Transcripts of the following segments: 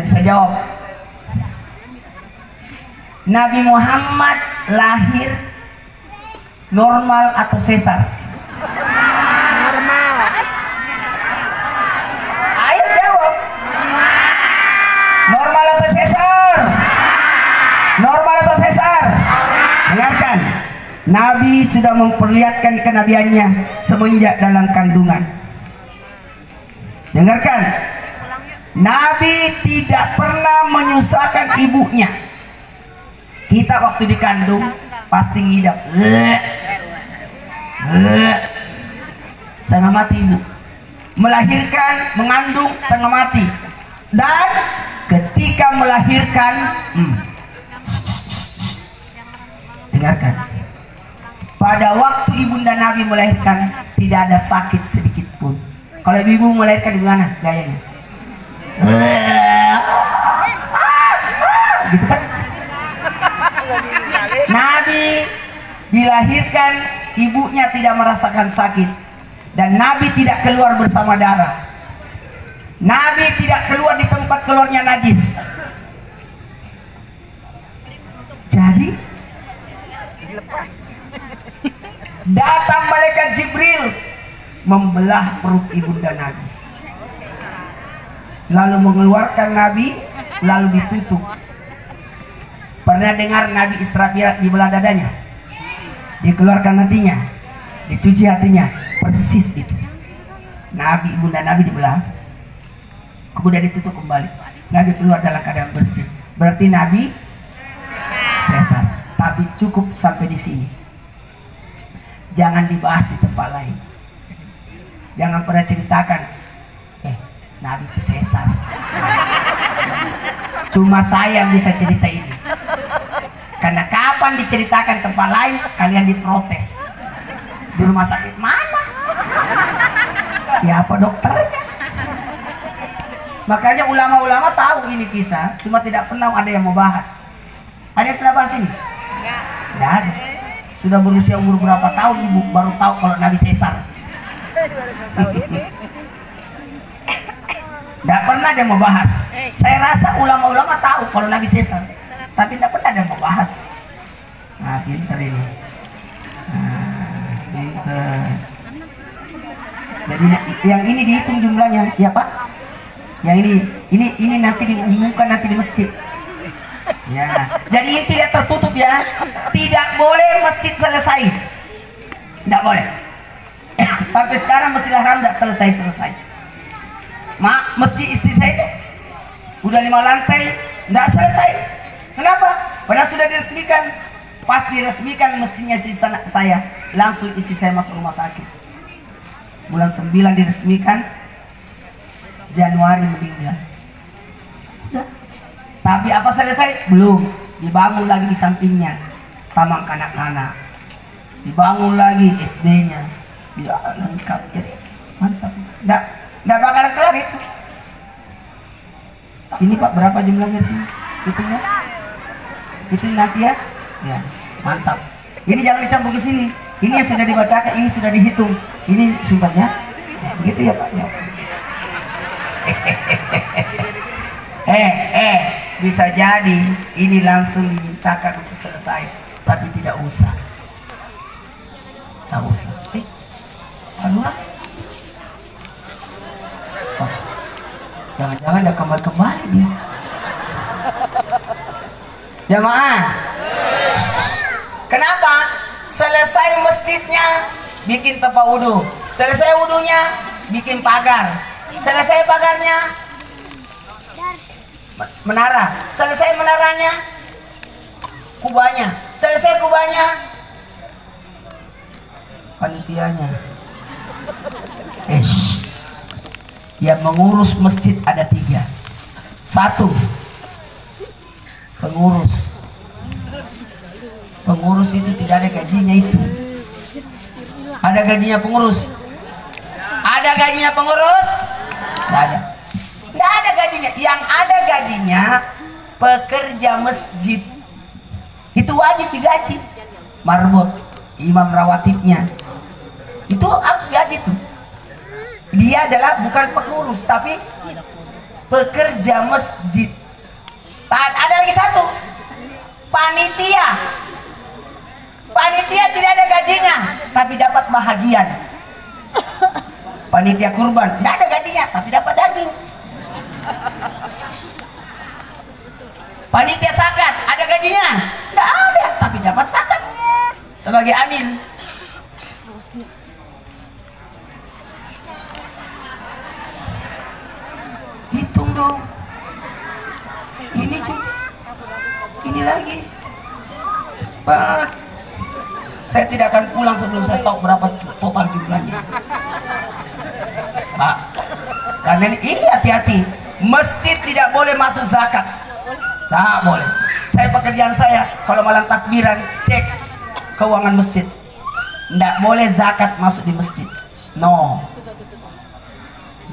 bisa jawab. Nabi Muhammad lahir normal atau sesar? Normal. Ayo jawab. Normal atau sesar? Normal atau sesar? Dengarkan. Nabi sudah memperlihatkan kenabiannya semenjak dalam kandungan. Dengarkan. Nabi tidak pernah menyusahkan ibunya. Kita waktu dikandung pasti ngidap. Setengah mati ibu. Melahirkan, mengandung setengah mati. Dan ketika melahirkan, dengarkan. Pada waktu ibunda Nabi melahirkan tidak ada sakit sedikit pun. Kalau ibu melahirkan di mana gayanya? Gitu kan? Nabi dilahirkan ibunya tidak merasakan sakit dan Nabi tidak keluar bersama darah. Nabi tidak keluar di tempat keluarnya najis. Jadi datang malaikat Jibril membelah perut ibunda Nabi, lalu mengeluarkan Nabi, lalu ditutup. Pernah dengar Nabi Israfil dibelah dadanya, dikeluarkan hatinya, dicuci hatinya, persis itu. Nabi, ibunda Nabi dibelah, kemudian ditutup kembali. Nabi keluar dalam keadaan bersih. Berarti Nabi sesar. Tapi cukup sampai di sini. Jangan dibahas di tempat lain. Jangan pernah ceritakan, Nabi itu sesar. Cuma saya yang bisa cerita ini. Karena kapan diceritakan tempat lain, kalian diprotes. Di rumah sakit mana? Siapa dokternya? Makanya ulama-ulama tahu ini kisah, cuma tidak pernah ada yang mau bahas. Ada yang pernah bahas ini? Tidak ada. Sudah berusia umur berapa tahun ibu baru tahu kalau Nabi sesar? Tidak pernah ada yang mau bahas. Saya rasa ulama-ulama tahu kalau Nabi sesar, tapi tidak pernah ada yang mau bahas. Nah, pinter ini. Nah, pinter. Jadi yang ini dihitung jumlahnya, ya Pak? Yang ini nanti diumumkan nanti di masjid. Ya, jadi ini tidak tertutup ya. Tidak boleh masjid selesai. Tidak boleh. Sampai sekarang Masjid Haram tidak selesai. Masjid istri saya itu udah 5 lantai, tidak selesai. Kenapa? Padahal sudah diresmikan. Pas diresmikan mestinya si saya langsung istri saya masuk rumah sakit. Bulan 9 diresmikan, Januari meninggal. Udah. Tapi apa selesai? Belum. Dibangun lagi di sampingnya taman kanak-kanak. Dibangun lagi SD-nya. Ya lengkap jadi mantap. Nggak bakalan kelar itu. Ini Pak berapa jumlahnya sih? Itunya? Itu nanti ya? Ya mantap. Ini jangan dicampur ke sini. Ini yang sudah dibacakan, ini sudah dihitung. Ini simpannya. Begitu ya Pak ya. Bisa jadi ini langsung dimintakan untuk selesai, tapi tidak usah. Tak usah. Aduh. Oh, jangan-jangan ada kembali dia. Jamaah. Kenapa? Selesai masjidnya bikin tempat wudhu. Selesai wudhunya bikin pagar. Selesai pagarnya menara. Selesai menaranya kubahnya. Selesai kubahnya panitianya. Yang mengurus masjid ada 3. 1 pengurus. Pengurus itu tidak ada gajinya itu. Ada gajinya pengurus? Ada gajinya pengurus? Tidak ada. Tidak ada gajinya. Yang ada gajinya pekerja masjid. Itu wajib digaji. Marbot, imam rawatibnya. Itu harus gaji tuh. Dia adalah bukan pengurus tapi pekerja masjid. Ada lagi satu, panitia. Panitia tidak ada gajinya, tapi dapat bahagian. Panitia kurban, tidak ada gajinya, tapi dapat daging. Panitia zakat, ada gajinya? Tidak ada, tapi dapat zakat sebagai amin. Hitung dong. Ini juga, ini lagi. Cepat. Saya tidak akan pulang sebelum saya tahu berapa total jumlahnya, Pak. Karena ini hati-hati. Masjid tidak boleh masuk zakat. Tak boleh. Saya pekerjaan saya kalau malam takbiran cek keuangan masjid. Tidak boleh zakat masuk di masjid. No.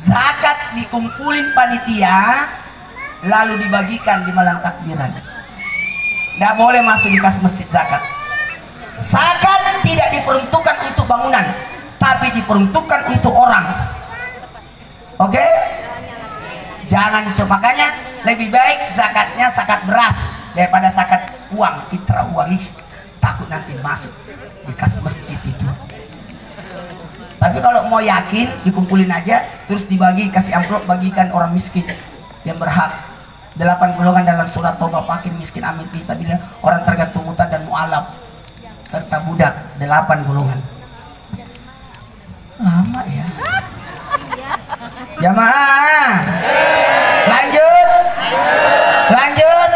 Zakat dikumpulin panitia lalu dibagikan di malam takbiran. Tidak boleh masuk di kas masjid zakat. Zakat tidak diperuntukkan untuk bangunan, tapi diperuntukkan untuk orang. Oke? Jangan coba, makanya lebih baik zakatnya zakat beras daripada zakat uang, fitrah uang. Takut nanti masuk di kas masjid itu. Tapi kalau mau yakin, dikumpulin aja, terus dibagi, kasih amplop, bagikan orang miskin yang berhak. 8 golongan dalam surat Taubah, fakir, miskin, amin, fisabilillah, orang tergantung mutan dan mu'alaf, serta budak. 8 golongan. Lama ya. Jamaah. Lanjut. Lanjut.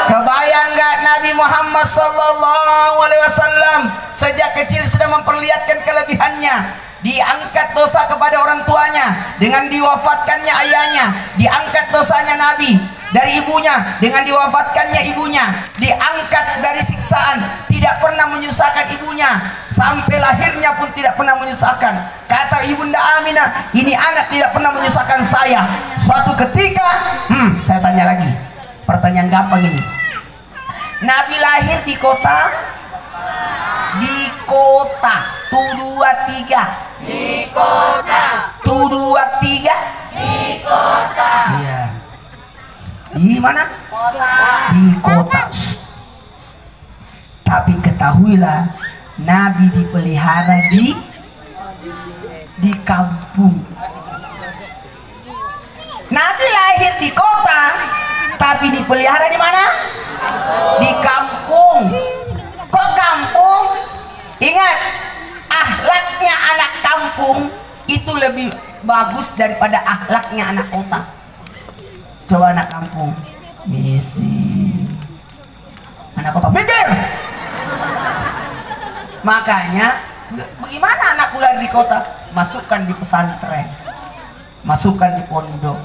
Kebayang nggak Nabi Muhammad SAW sejak kecil sudah memperlihatkan kelebihannya. Diangkat dosa kepada orang tuanya dengan diwafatkannya ayahnya, diangkat dosanya Nabi dari ibunya dengan diwafatkannya ibunya, diangkat dari siksaan, tidak pernah menyusahkan ibunya, sampai lahirnya pun tidak pernah menyusahkan. Kata ibunda Aminah, ini anak tidak pernah menyusahkan saya. Suatu ketika, saya tanya lagi, pertanyaan gampang ini. Nabi lahir di kota, tuh 23. Di kota. Tuh 23. Di kota. Iya. Di mana? Kota. Di kota. Tapi ketahuilah, Nabi dipelihara di kampung. Nabi lahir di kota, tapi dipelihara di mana? Di kampung. Kok kampung? Ingat, akhlaknya anak kampung itu lebih bagus daripada akhlaknya anak kota. Coba anak kampung, misi. Anak kota, mikir. Makanya, bagaimana anak lahir di kota? Masukkan di pesantren, masukkan di pondok,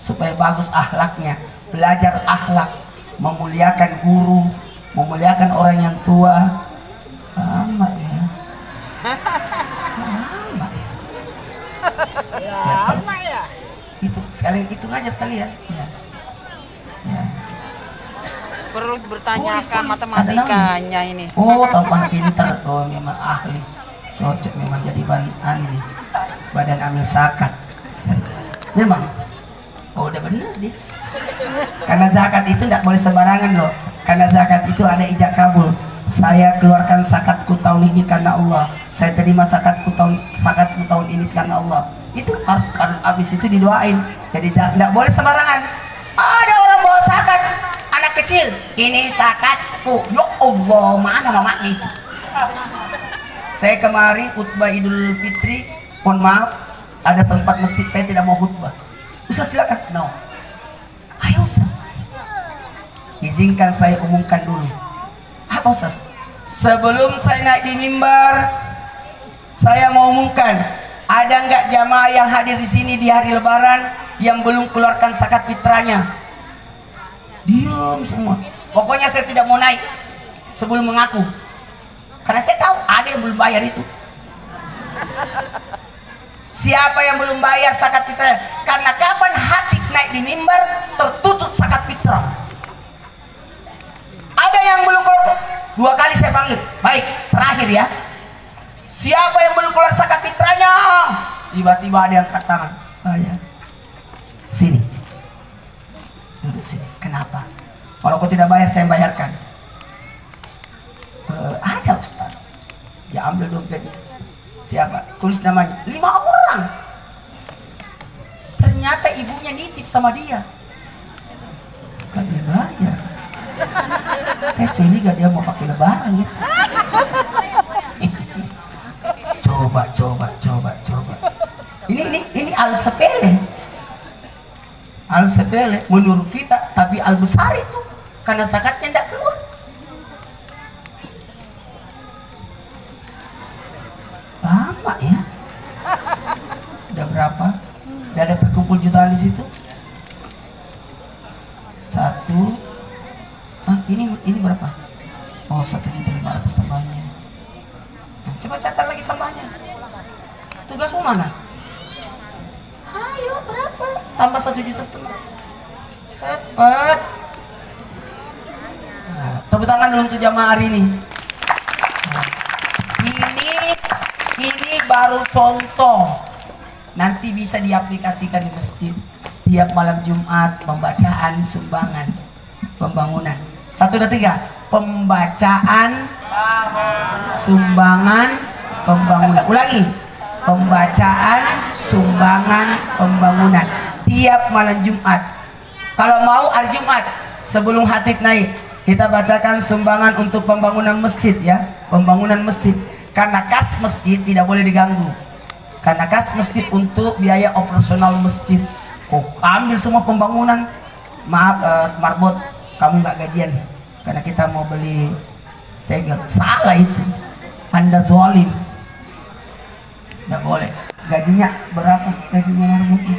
supaya bagus akhlaknya. Belajar akhlak, memuliakan guru, memuliakan orang yang tua. Lama ya. Lama ya. Lama ya. Itu sekalian hitung aja sekalian. Ya. Ya. Perlu bertanyakan matematikanya ini. Oh, tampan pintar. Oh, memang ahli. Cocok memang jadi badan amil zakat. Memang. Oh, udah bener dia. Karena zakat itu tidak boleh sembarangan loh. Karena zakat itu ada ijab kabul. Saya keluarkan zakatku tahun ini karena Allah. Saya terima zakatku tahun ini karena Allah. Itu harus habis itu didoain. Jadi tidak boleh sembarangan. Ada orang bawa zakat, anak kecil, ini zakatku. Ya Allah, mana mamanya itu? Saya kemarin khutbah Idul Fitri, mohon maaf, ada tempat masjid saya tidak mau khutbah. Ustaz silakan. No. Ayo Ustaz. Izinkan saya umumkan dulu. Apa Ustaz? Sebelum saya naik di mimbar, saya mau umumkan, ada nggak jamaah yang hadir di sini di hari Lebaran yang belum keluarkan zakat fitrahnya? Diam semua. Pokoknya saya tidak mau naik sebelum mengaku. Karena saya tahu ada yang belum bayar itu. Siapa yang belum bayar zakat fitrah? Karena kapan hati naik di mimbar tertutup zakat fitrah. Ada yang belum keluar. 2 kali saya panggil. Baik, terakhir ya. Siapa yang belum keluar zakat fitrahnya? Tiba-tiba ada yang angkat tangan. Saya. apa? Kalau kau tidak bayar, saya bayarkan. Ada Ustaz. Dia ambil dompetnya. Siapa? Tulis namanya. 5 orang. Ternyata ibunya nitip sama dia. Gak dia bayar. Saya curiga dia mau pakai lebaran gitu. Coba. Ini al sepele. Al sepele menurut kita, tapi al besar itu karena zakatnya tidak keluar. Lama ya. Udah berapa? Udah ada terkumpul jutaan di situ. 1. Ini berapa? Oh, 1.500.000 tambahnya. Nah, coba catat lagi tambahnya. Tugasmu mana? Ayo berapa? Tambah 1.500.000. Cepat. Nah, tepuk tangan dulu untuk jamaah hari ini. Nah, ini baru contoh. Nanti bisa diaplikasikan di masjid. Tiap malam Jumat pembacaan sumbangan pembangunan. 1, 2, 3. Pembacaan sumbangan pembangunan. Ulangi. Pembacaan sumbangan pembangunan tiap malam Jumat. Kalau mau hari Jumat sebelum khatib naik, kita bacakan sumbangan untuk pembangunan masjid ya. Pembangunan masjid. Karena kas masjid tidak boleh diganggu. Karena kas masjid untuk biaya operasional masjid. Ambil semua pembangunan. Maaf marbot, kamu nggak gajian karena kita mau beli tegel. Salah itu, Anda zalim. Nggak boleh. Gajinya berapa? Gajinya marbotnya?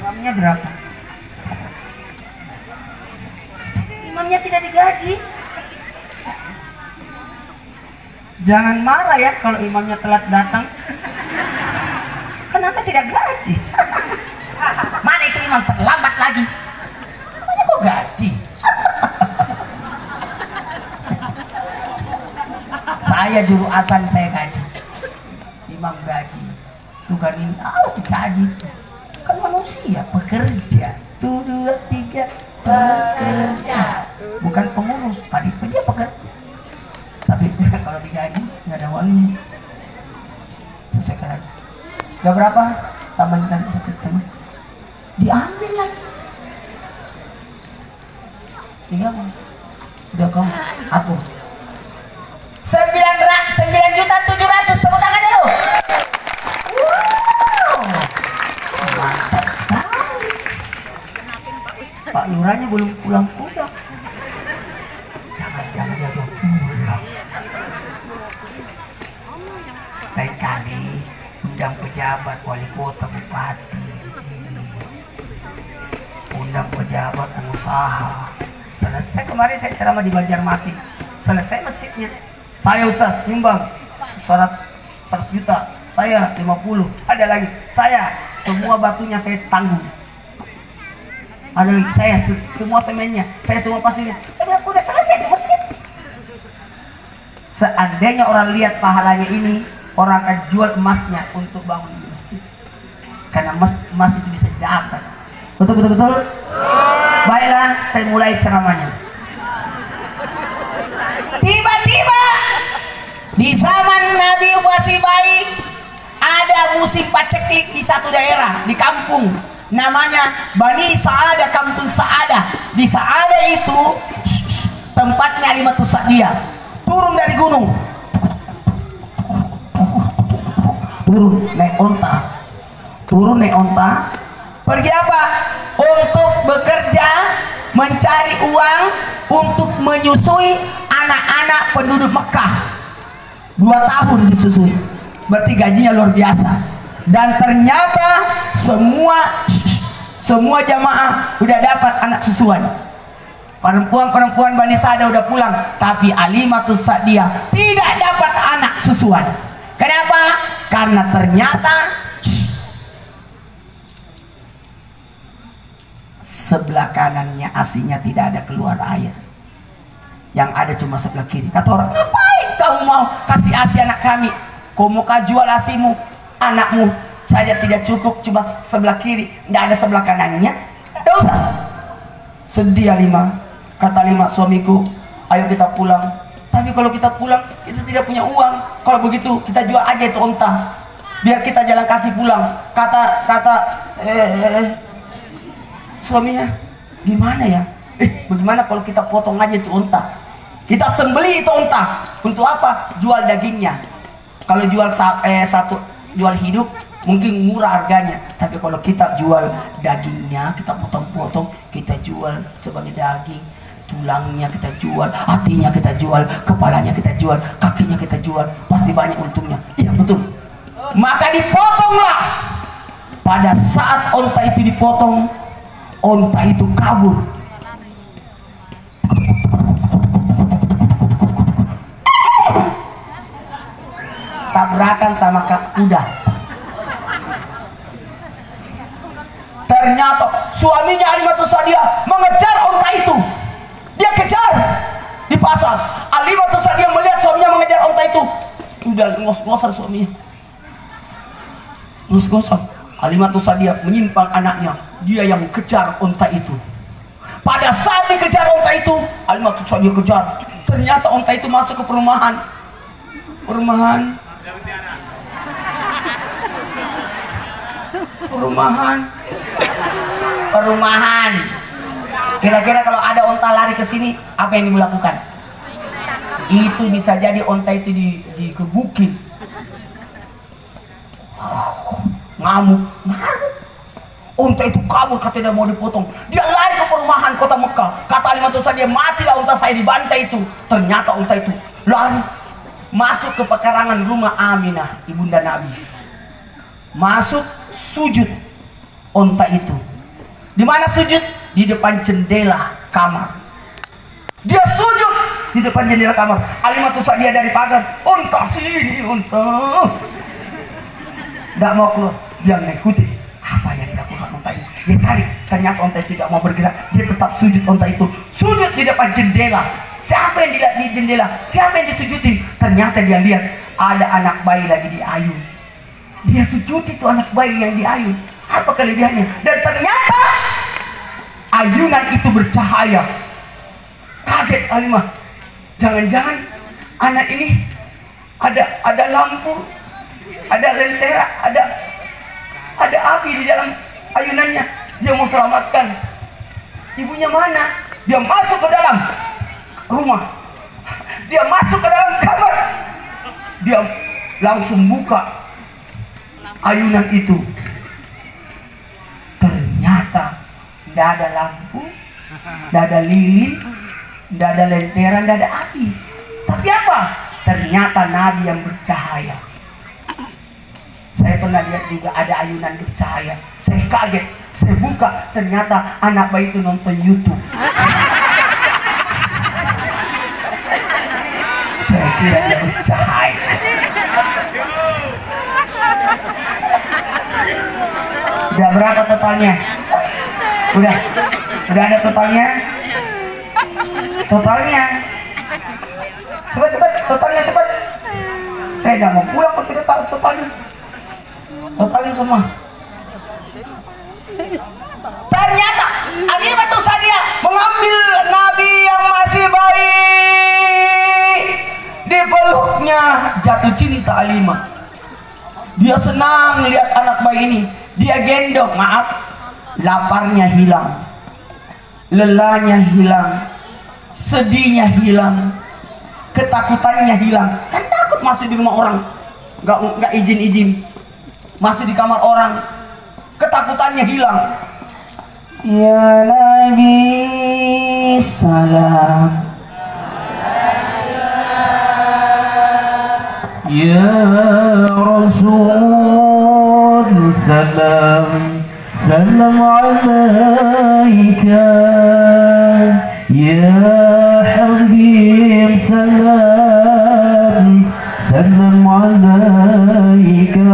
Imamnya berapa? Imamnya tidak digaji. Jangan marah ya kalau imamnya telat datang. Kenapa tidak gaji? Mana itu imam terlambat lagi? Namanya kok gaji? Saya juru azan saya gaji. Imam gaji. Tuhan ini harus digaji. Kan manusia, pekerja. 1, 2, 3, pekerja. Bukan pengurus, dia pekerja. Tapi kalau digaji nggak ada uangnya. Sesekali. Udah berapa? Tambahin tadi 1,5. Diambil lagi. 3. Udah kamu atur. 9.700.000. Tepuk tangan dulu. Mantap sekali. Pak Lurahnya belum pulang-pulang. Jangan dia belum pulang. Lain kali undang pejabat, wali kota, bupati di sini. Undang pejabat, pengusaha. Selesai kemarin saya ceramah di Banjarmasin. Selesai masjidnya. Saya Ustaz nyumbang 100 juta. Saya 50. Ada lagi. Saya semua batunya saya tanggung. Ada lagi, saya semua semennya, saya semua pasirnya. Saya bilang, udah selesai di masjid. Seandainya orang lihat pahalanya ini, orang akan jual emasnya untuk bangun di masjid. Karena emas itu bisa didapat. Betul? Baiklah, saya mulai ceramahnya. Tiba-tiba di zaman Nabi masih baik, ada musim paceklik di satu daerah, di kampung. Namanya Bani Sa'adah, kampung Sa'adah. Di Sa'adah itu tempatnya Halimatus Sa'diyah. Turun dari gunung, turun naik onta. Pergi apa? Untuk bekerja, mencari uang untuk menyusui anak-anak penduduk Mekah. 2 tahun disusui. Berarti gajinya luar biasa. Dan ternyata semua jamaah udah dapat anak susuan. Perempuan Bani Sa'adah udah pulang, tapi Halimatus Sa'diyah tidak dapat anak susuan. Kenapa? Karena ternyata sebelah kanannya asinya tidak ada keluar air, yang ada cuma sebelah kiri. Kata orang, ngapain kamu mau kasih asi anak kami? Kau mau jual asimu, anakmu saja tidak cukup, cuma sebelah kiri, tidak ada sebelah kanannya. Tidak usah. Sedih Halimah. Kata Halimah, suamiku, ayo kita pulang. Tapi kalau kita pulang, kita tidak punya uang. Kalau begitu, kita jual aja itu onta, biar kita jalan kaki pulang. Kata suaminya, gimana ya? Bagaimana kalau kita potong aja itu onta? Kita sembeli itu onta. Untuk apa? Jual dagingnya. Kalau jual jual hidup, mungkin murah harganya. Tapi kalau kita jual dagingnya, kita potong-potong, kita jual sebagai daging. Tulangnya kita jual, hatinya kita jual, kepalanya kita jual, kakinya kita jual, pasti banyak untungnya. Iya betul. Maka dipotonglah. Pada saat onta itu dipotong, onta itu kabur. Tabrakan sama kuda. Ternyata suaminya Halimatus Sa'diyah mengejar onta itu. Dia kejar di pasar. Halimatus Sa'diyah melihat suaminya mengejar onta itu. Udah ngos-ngosan suaminya. Ngos-ngosan. Halimatus Sa'diyah menyimpang anaknya. Dia yang kejar onta itu. Pada saat dikejar onta itu, Halimatus Sa'diyah kejar. Ternyata onta itu masuk ke perumahan. Perumahan. Kira-kira kalau ada onta lari ke sini, apa yang dilakukan? Itu bisa jadi onta itu dikebukin. Ngamuk. Onta itu kabur, katanya mau dipotong. Dia lari ke perumahan kota Mekah. Kata Halimatus Sa'diyah, matilah onta saya dibantai itu. Ternyata onta itu lari masuk ke pekarangan rumah Aminah, ibunda Nabi. Masuk, sujud onta itu. Di mana sujud? Di depan jendela kamar. Dia sujud di depan jendela kamar. Halimatus Sa'diyah dari pagar, onta sini, onta. Tidak mau keluar. Dia mengikuti. Apa yang dilakukan onta ini? Dia tarik. Ternyata onta itu tidak mau bergerak. Dia tetap sujud onta itu. Sujud di depan jendela. Siapa yang dilihat di jendela? Siapa yang disujudin? Ternyata dia lihat ada anak bayi lagi diayun. Dia sujud itu anak bayi yang diayun. Apa kelebihannya? Dan ternyata ayunan itu bercahaya. Kaget Halimah. Jangan-jangan anak ini ada lampu, ada lentera, ada api di dalam ayunannya. Dia mau selamatkan. Ibunya mana? Dia masuk ke dalam rumah. Dia masuk ke dalam kamar. Dia langsung buka ayunan itu. Ternyata tidak ada lampu, tidak ada lilin, tidak ada lentera, tidak ada api. Tapi apa? Ternyata Nabi yang bercahaya. Saya pernah lihat juga ada ayunan bercahaya. Saya kaget. Saya buka, ternyata anak bayi itu nonton YouTube. Saya kira dia bercahaya. Udah berapa totalnya? Udah ada totalnya? Cepat totalnya cepat. Saya udah mau pulang kok tidak tahu totalnya. Totalin semua. Ternyata Halimatus Sa'diyah mengambil Nabi yang masih bayi, dipeluknya, jatuh cinta Halimah. Dia senang lihat anak bayi ini. Dia gendong, laparnya hilang, lelahnya hilang, sedihnya hilang, ketakutannya hilang. Kan takut masuk di rumah orang, nggak izin masuk di kamar orang, ketakutannya hilang. Ya Nabi salam, ya Rasul salam, salam alaika, ya Habib salam, salam alaika.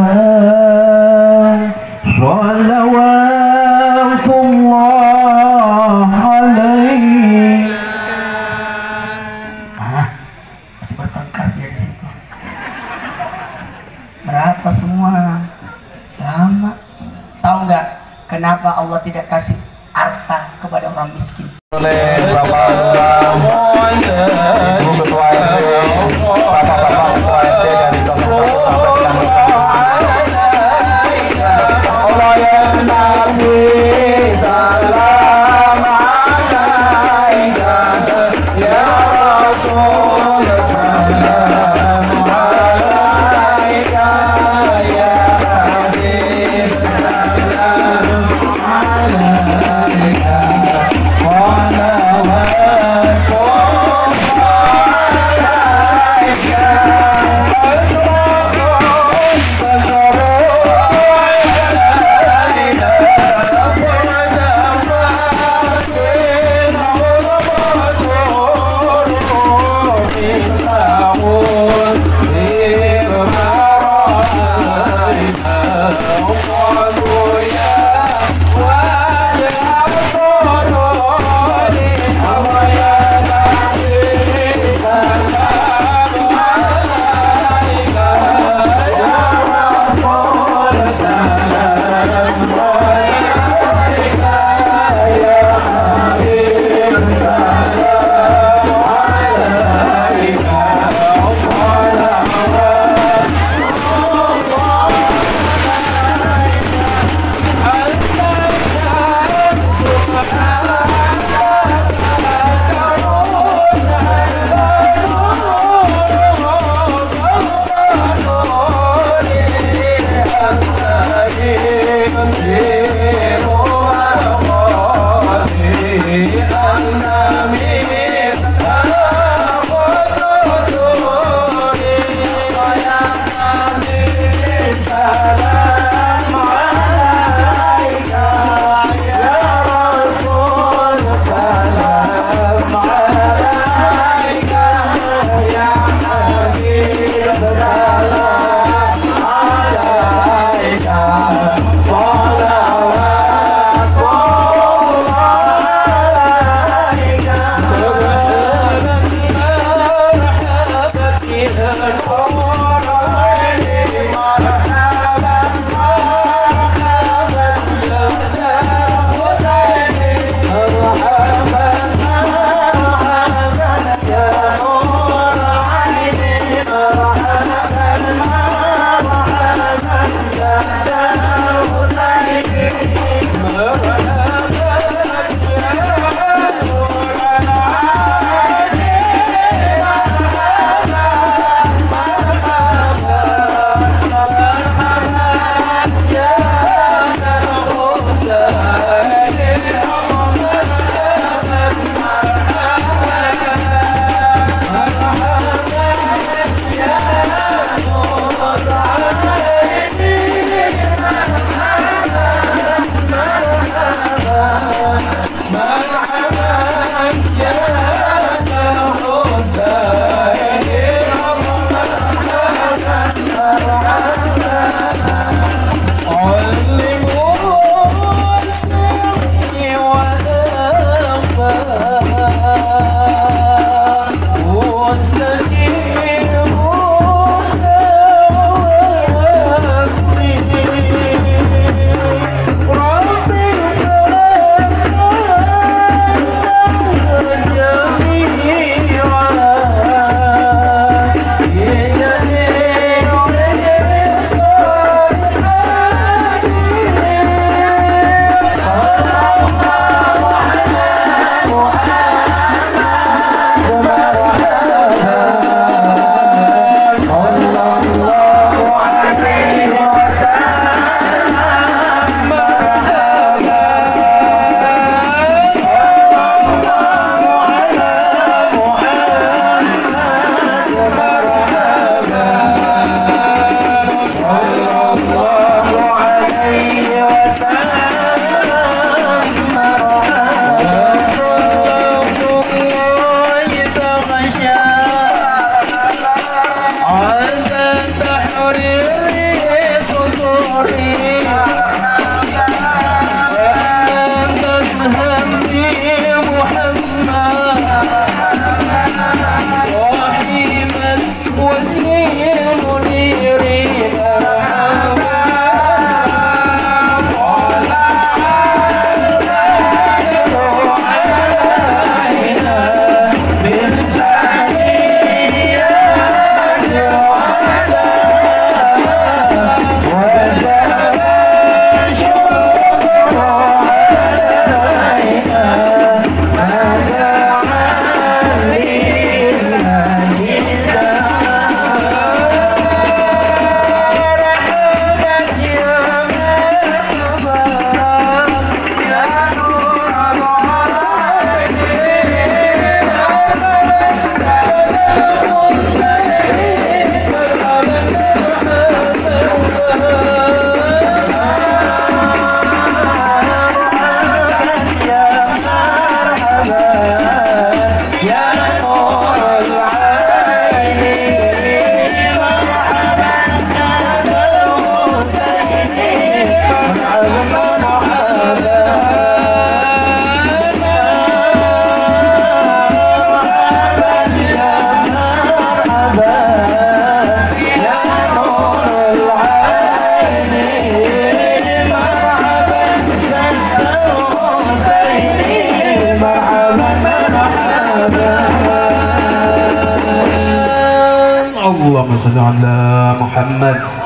Allah tidak kasih harta kepada orang miskin. Oleh Bapak Lurah, Ibu Ketua RT, Bapak-bapak Ketua RT dari Tokoh 1 sampai dengan Allah ya Nabi salam alaika ya Rasul salam alaika ya Habib salam alaika. Allahumma salli ala Muhammad